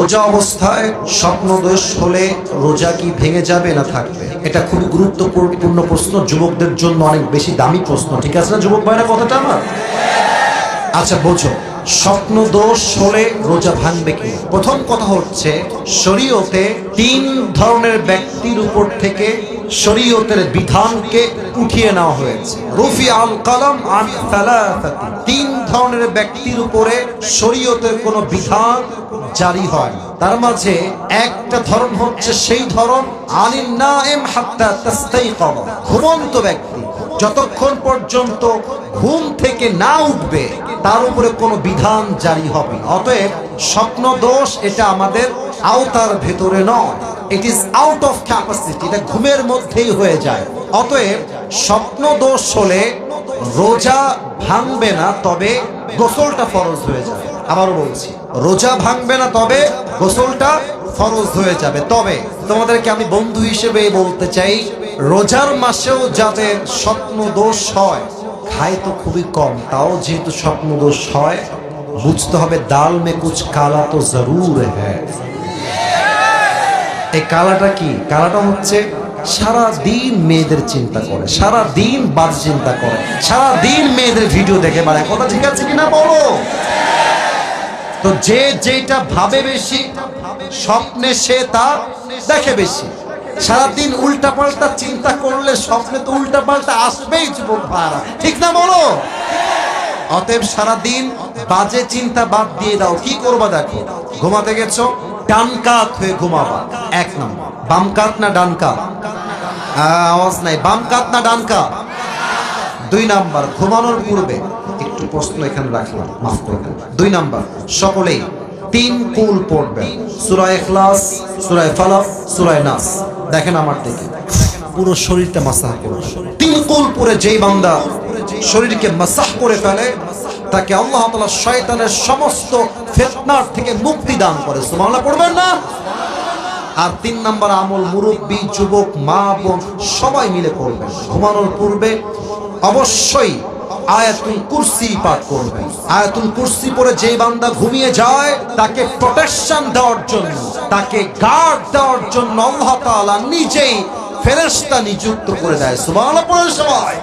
রোজা অবস্থায় স্বপ্নদোষ হলে রোজা কি ভেঙে যাবে না থাকবে? এটা খুব গুরুত্বপূর্ণ প্রশ্ন, যুবকদের জন্য অনেক বেশি দামি প্রশ্ন। ঠিক আছে না যুবক ভাইরা, কথাটা আমার? আচ্ছা বোঝো, স্বপ্ন দোষ হলে রোজা ভাঙবে কি? প্রথম কথা হচ্ছে, শরীয়তে 3 ধরনের ব্যক্তির উপর থেকে শরীয়তের বিধানকে উঠিয়ে নেওয়া হয়েছে। রুফি আল কলম আন সালাসাতি, 3 ধরনের ব্যক্তির উপরে শরীয়তের কোনো বিধান জারি হয়। তার মাঝে একটা ধরন হচ্ছে সেই ধরন আনিন নাইম হাত্তা তাস্তাইকাব, ঘুমন্ত ব্যক্তি যতক্ষণ পর্যন্ত ঘুম থেকে না উঠবে তার উপরে কোনো বিধান জারি হবে। অতএব স্বপ্ন দোষ এটা আমাদের আওতার ভেতরে নয়, it is out of capacity, এটা ঘুমের মধ্যেই হয়ে যায়। অতএব স্বপ্ন দোষ হলে রোজা ভাঙবে না, তবে গোসলটা ফরজ হয়ে যাবে। আবারও বলছি, রোজা ভাঙবে না, তবে গোসলটা ফরজ হয়ে যাবে। তবে তোমাদেরকে আমি বন্ধু হিসেবে বলতে চাই, রোজার মাসেও যাদের স্বপ্ন দোষ হয়, খায় তো খুবই কম, তাও যেহেতু স্বপ্ন দোষ হয়, বুঝতে হবে দাল মে কুছ কালা তো জরুর হ্যায়। এই কালাটা কি? কালাটা হচ্ছে সারা দিন মেয়েদের চিন্তা করে, সারা দিন বাদ চিন্তা করে, সারা দিন মেয়েদের ভিডিও দেখে বেড়ায়। কথা ঠিক আছে কিনা বলো? তো যে যেটা ভাবে বেশি, স্বপ্নে সে তা দেখে বেশি। সারাদিন উল্টা পাল্টা চিন্তা করলে স্বপ্নে তো উল্টা পাল্টা আসবেই যুবক ভাইরা, ঠিক না বলো? অতএব সারাদিন বাজে চিন্তা বাদ দিয়ে দাও। কি করবা দেখো, ঘুমাতে গেছো, ডান কাত হয়ে ঘুমাবা। 1 নম্বর। বাম কাত না ডান কাত? আওয়াজ নাই। বাম কাত না ডান কাত? 2 নম্বর, ঘুমানোর পূর্বে একটু প্রশ্ন এখানে রাখলাম, মাফ করবেন। 2 নম্বর, সকলেই 3 কুল পড়বেন, সূরা ইখলাস, সূরা ফালাক, সূরা নাস। দেখেন আমার দিকে, পুরো শরীরটা মাসাহ করবে। 3 কুল পড়ে যেই বান্দা শরীরকে মাসাহ করে ফেলে, তাকে আল্লাহ তাআলা শয়তানের সমস্ত ফিতনার থেকে মুক্তি দান করে। সুবহানাল্লাহ পড়বেন না? আর 3 নম্বর আমল, মুরব্বী, যুবক, মা, বোন সবাই মিলে করবেন। ঘুমানোর পূর্বে অবশ্যই আয়াতুল কুরসি পাঠ করবেন। আয়াতুল কুরসি পড়ে যে বান্দা ঘুমিয়ে যায়, তাকে প্রোটেকশন দেওয়ার জন্য, তাকে গার্ড দেওয়ার জন্য আল্লাহ তাআলা নিজেই ফেরেশতা নিযুক্ত করে দেয়। সুবহানাল্লাহ পড়েন সবাই।